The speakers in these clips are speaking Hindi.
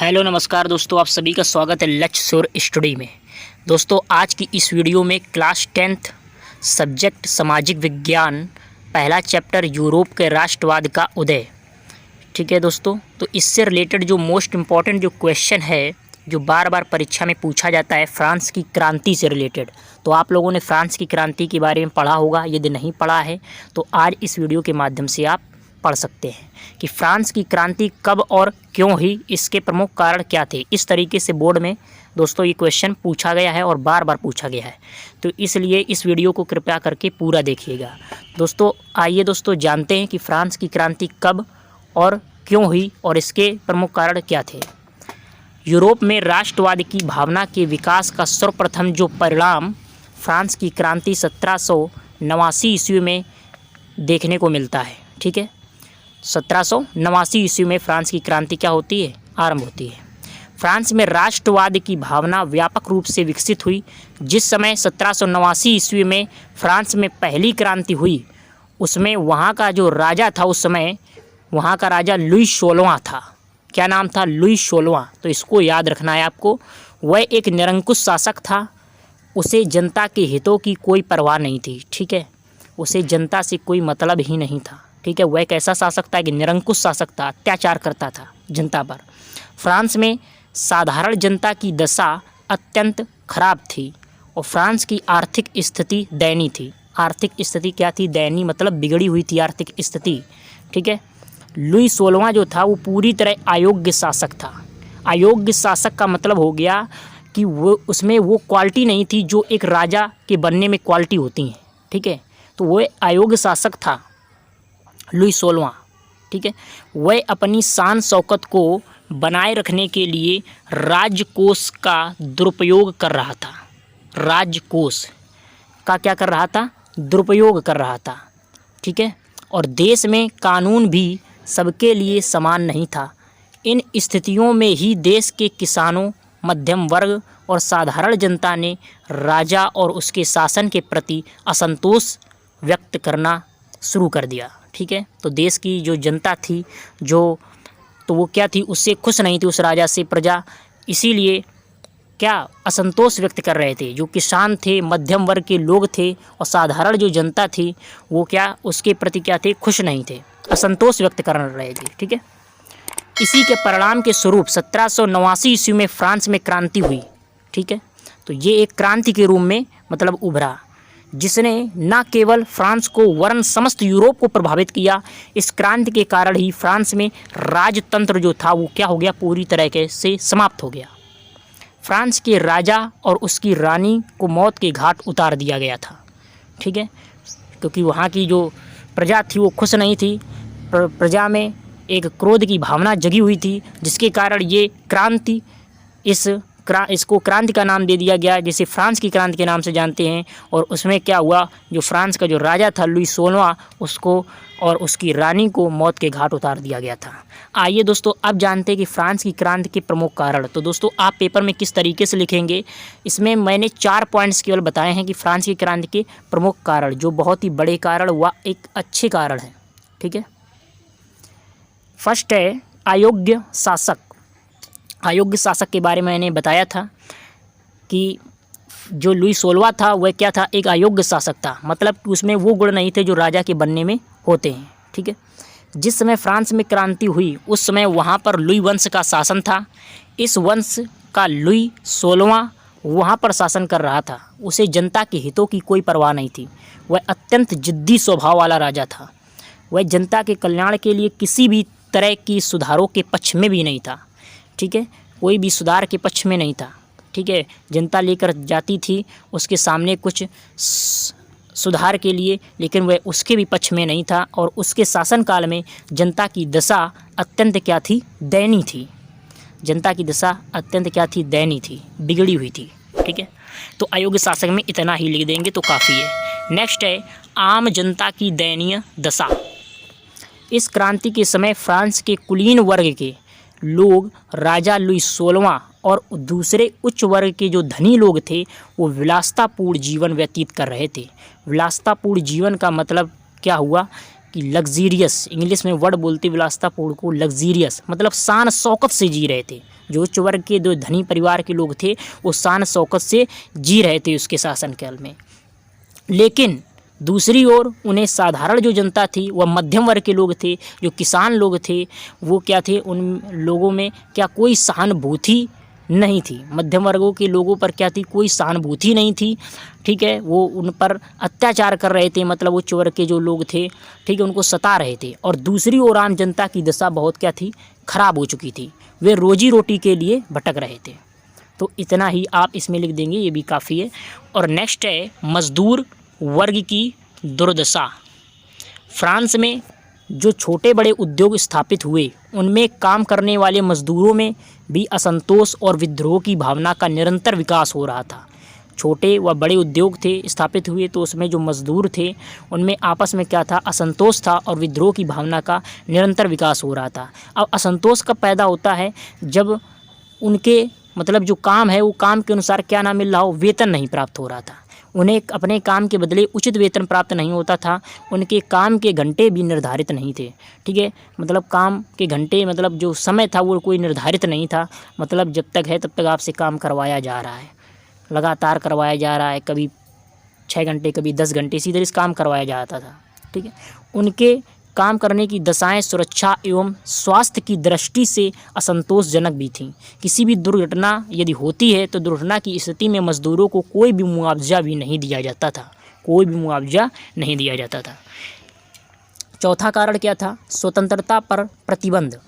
हेलो नमस्कार दोस्तों, आप सभी का स्वागत है लक्ष्य श्योर स्टडी में। दोस्तों आज की इस वीडियो में क्लास 10th सब्जेक्ट सामाजिक विज्ञान पहला चैप्टर यूरोप के राष्ट्रवाद का उदय, ठीक है दोस्तों। तो इससे रिलेटेड जो मोस्ट इम्पॉर्टेंट जो क्वेश्चन है जो बार बार परीक्षा में पूछा जाता है फ्रांस की क्रांति से रिलेटेड, तो आप लोगों ने फ्रांस की क्रांति के बारे में पढ़ा होगा। यदि नहीं पढ़ा है तो आज इस वीडियो के माध्यम से आप पढ़ सकते हैं कि फ्रांस की क्रांति कब और क्यों हुई, इसके प्रमुख कारण क्या थे। इस तरीके से बोर्ड में दोस्तों ये क्वेश्चन पूछा गया है और बार बार पूछा गया है, तो इसलिए इस वीडियो को कृपया करके पूरा देखिएगा। दोस्तों आइए दोस्तों जानते हैं कि फ्रांस की क्रांति कब और क्यों हुई और इसके प्रमुख कारण क्या थे। यूरोप में राष्ट्रवाद की भावना के विकास का सर्वप्रथम जो परिणाम फ्रांस की क्रांति 1789 ईस्वी में देखने को मिलता है, ठीक है। 1789 ईस्वी में फ्रांस की क्रांति क्या होती है, आरंभ होती है। फ्रांस में राष्ट्रवाद की भावना व्यापक रूप से विकसित हुई। जिस समय 1789 ईस्वी में फ्रांस में पहली क्रांति हुई उसमें वहाँ का जो राजा था, उस समय वहाँ का राजा लुई 16वां था। क्या नाम था? लुई 16वां। तो इसको याद रखना है आपको। वह एक निरंकुश शासक था, उसे जनता के हितों की कोई परवाह नहीं थी, ठीक है। उसे जनता से कोई मतलब ही नहीं था, ठीक है। वह एक ऐसा शासक था कि निरंकुश शासक था, अत्याचार करता था जनता पर। फ्रांस में साधारण जनता की दशा अत्यंत खराब थी और फ्रांस की आर्थिक स्थिति दयनीय थी। आर्थिक स्थिति क्या थी? दयनीय, मतलब बिगड़ी हुई थी आर्थिक स्थिति, ठीक है। लुई 16वां जो था वो पूरी तरह अयोग्य शासक था। अयोग्य शासक का मतलब हो गया कि वो उसमें वो क्वालिटी नहीं थी जो एक राजा के बनने में क्वालिटी होती हैं, ठीक है। तो वो अयोग्य शासक था लुई 16वां, ठीक है। वह अपनी शान शौकत को बनाए रखने के लिए राजकोष का दुरुपयोग कर रहा था। राजकोष का क्या कर रहा था? दुरुपयोग कर रहा था, ठीक है। और देश में कानून भी सबके लिए समान नहीं था। इन स्थितियों में ही देश के किसानों, मध्यम वर्ग और साधारण जनता ने राजा और उसके शासन के प्रति असंतोष व्यक्त करना शुरू कर दिया, ठीक है। तो देश की जो जनता थी तो वो क्या थी, उससे खुश नहीं थी, उस राजा से प्रजा, इसीलिए क्या असंतोष व्यक्त कर रहे थे। जो किसान थे, मध्यम वर्ग के लोग थे और साधारण जो जनता थी वो क्या उसके प्रति क्या थे, खुश नहीं थे, असंतोष व्यक्त कर रहे थे, ठीक है। इसी के परिणाम के स्वरूप 1789 ईस्वी में फ्रांस में क्रांति हुई, ठीक है। तो ये एक क्रांति के रूप में मतलब उभरा, जिसने न केवल फ्रांस को वरन समस्त यूरोप को प्रभावित किया। इस क्रांति के कारण ही फ्रांस में राजतंत्र जो था वो क्या हो गया, पूरी तरह से समाप्त हो गया। फ्रांस के राजा और उसकी रानी को मौत के घाट उतार दिया गया था, ठीक है। क्योंकि वहाँ की जो प्रजा थी वो खुश नहीं थी, प्रजा में एक क्रोध की भावना जगी हुई थी, जिसके कारण ये क्रांति इसको क्रांति का नाम दे दिया गया, जिसे फ्रांस की क्रांति के नाम से जानते हैं। और उसमें क्या हुआ, जो फ्रांस का जो राजा था लुई 16वां, उसको और उसकी रानी को मौत के घाट उतार दिया गया था। आइए दोस्तों अब जानते हैं कि फ्रांस की क्रांति के प्रमुख कारण। तो दोस्तों आप पेपर में किस तरीके से लिखेंगे, इसमें मैंने 4 पॉइंट्स केवल बताए हैं कि फ्रांस की क्रांति के प्रमुख कारण, जो बहुत ही बड़े कारण व एक अच्छे कारण हैं, ठीक है। फर्स्ट है अयोग्य शासक। अयोग्य शासक के बारे में मैंने बताया था कि जो लुई 16वां था वह क्या था, एक अयोग्य शासक था, मतलब कि उसमें वो गुण नहीं थे जो राजा के बनने में होते हैं, ठीक है। जिस समय फ्रांस में क्रांति हुई उस समय वहाँ पर लुई वंश का शासन था। इस वंश का लुई 16वां वहाँ पर शासन कर रहा था। उसे जनता के हितों की कोई परवाह नहीं थी। वह अत्यंत जिद्दी स्वभाव वाला राजा था। वह जनता के कल्याण के लिए किसी भी तरह की सुधारों के पक्ष में भी नहीं था, ठीक है। कोई भी सुधार के पक्ष में नहीं था, ठीक है। जनता लेकर जाती थी उसके सामने कुछ सुधार के लिए, लेकिन वह उसके भी पक्ष में नहीं था। और उसके शासनकाल में जनता की दशा अत्यंत क्या थी, दयनीय थी। जनता की दशा अत्यंत क्या थी, दयनीय थी, बिगड़ी हुई थी, ठीक है। तो अयोग्य शासक में इतना ही लिख देंगे तो काफ़ी है। नेक्स्ट है आम जनता की दयनीय दशा। इस क्रांति के समय फ्रांस के कुलीन वर्ग के लोग राजा लुई 16वां और दूसरे उच्च वर्ग के जो धनी लोग थे वो विलासतापूर्ण जीवन व्यतीत कर रहे थे। विलासतापूर्ण जीवन का मतलब क्या हुआ कि लग्जीरियस, इंग्लिश में वर्ड बोलते विलासतापूर्ण को लग्जीरियस, मतलब शान शौकत से जी रहे थे। जो उच्च वर्ग के जो धनी परिवार के लोग थे वो शान शौकत से जी रहे थे उसके शासनकाल में। लेकिन दूसरी ओर उन्हें साधारण जो जनता थी वह मध्यम वर्ग के लोग थे, जो किसान लोग थे वो क्या थे, उन लोगों में क्या कोई सहानुभूति नहीं थी। मध्यम वर्गों के लोगों पर क्या थी, कोई सहानुभूति नहीं थी। ठीक है, वो उन पर अत्याचार कर रहे थे, मतलब उच्च वर्ग के जो लोग थे, ठीक है, उनको सता रहे थे। और दूसरी ओर आम जनता की दशा बहुत क्या थी, खराब हो चुकी थी। वे रोजी रोटी के लिए भटक रहे थे। तो इतना ही आप इसमें लिख देंगे, ये भी काफ़ी है। और नेक्स्ट है मजदूर वर्ग की दुर्दशा। फ्रांस में जो छोटे बड़े उद्योग स्थापित हुए उनमें काम करने वाले मजदूरों में भी असंतोष और विद्रोह की भावना का निरंतर विकास हो रहा था। छोटे व बड़े उद्योग थे स्थापित हुए तो उसमें जो मजदूर थे उनमें आपस में क्या था, असंतोष था और विद्रोह की भावना का निरंतर विकास हो रहा था। अब असंतोष कब पैदा होता है, जब उनके मतलब जो काम है वो काम के अनुसार क्या ना मिल रहा हो, वेतन नहीं प्राप्त हो रहा था। उन्हें अपने काम के बदले उचित वेतन प्राप्त नहीं होता था। उनके काम के घंटे भी निर्धारित नहीं थे। ठीक है, मतलब काम के घंटे मतलब जो समय था वो कोई निर्धारित नहीं था। मतलब जब तक है तब तक आपसे काम करवाया जा रहा है, लगातार करवाया जा रहा है, कभी 6 घंटे कभी 10 घंटे इसी तरह से काम करवाया जाता था। ठीक है, उनके काम करने की दशाएं सुरक्षा एवं स्वास्थ्य की दृष्टि से असंतोषजनक भी थीं। किसी भी दुर्घटना यदि होती है तो दुर्घटना की स्थिति में मजदूरों को कोई भी मुआवजा भी नहीं दिया जाता था, कोई भी मुआवजा नहीं दिया जाता था। चौथा कारण क्या था, स्वतंत्रता पर प्रतिबंध।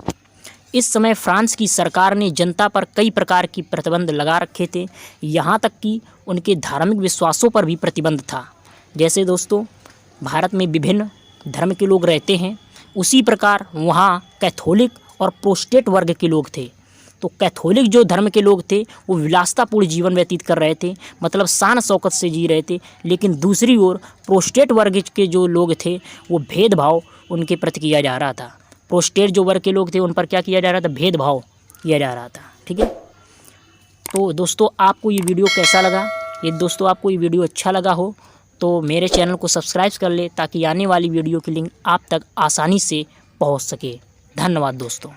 इस समय फ्रांस की सरकार ने जनता पर कई प्रकार की प्रतिबंध लगा रखे थे, यहाँ तक कि उनके धार्मिक विश्वासों पर भी प्रतिबंध था। जैसे दोस्तों भारत में विभिन्न धर्म के लोग रहते हैं, उसी प्रकार वहाँ कैथोलिक और प्रोटेस्टेंट वर्ग के लोग थे। तो कैथोलिक जो धर्म के लोग थे वो विलासतापूर्ण जीवन व्यतीत कर रहे थे, मतलब शान शौकत से जी रहे थे। लेकिन दूसरी ओर प्रोटेस्टेंट वर्ग के जो लोग थे वो भेदभाव उनके प्रति किया जा रहा था। प्रोटेस्टेंट जो वर्ग के लोग थे उन पर क्या किया जा रहा था, भेदभाव किया जा रहा था। ठीक है, तो दोस्तों आपको ये वीडियो कैसा लगा, ये दोस्तों आपको ये वीडियो अच्छा लगा हो तो मेरे चैनल को सब्सक्राइब कर ले ताकि आने वाली वीडियो की लिंक आप तक आसानी से पहुंच सके। धन्यवाद दोस्तों।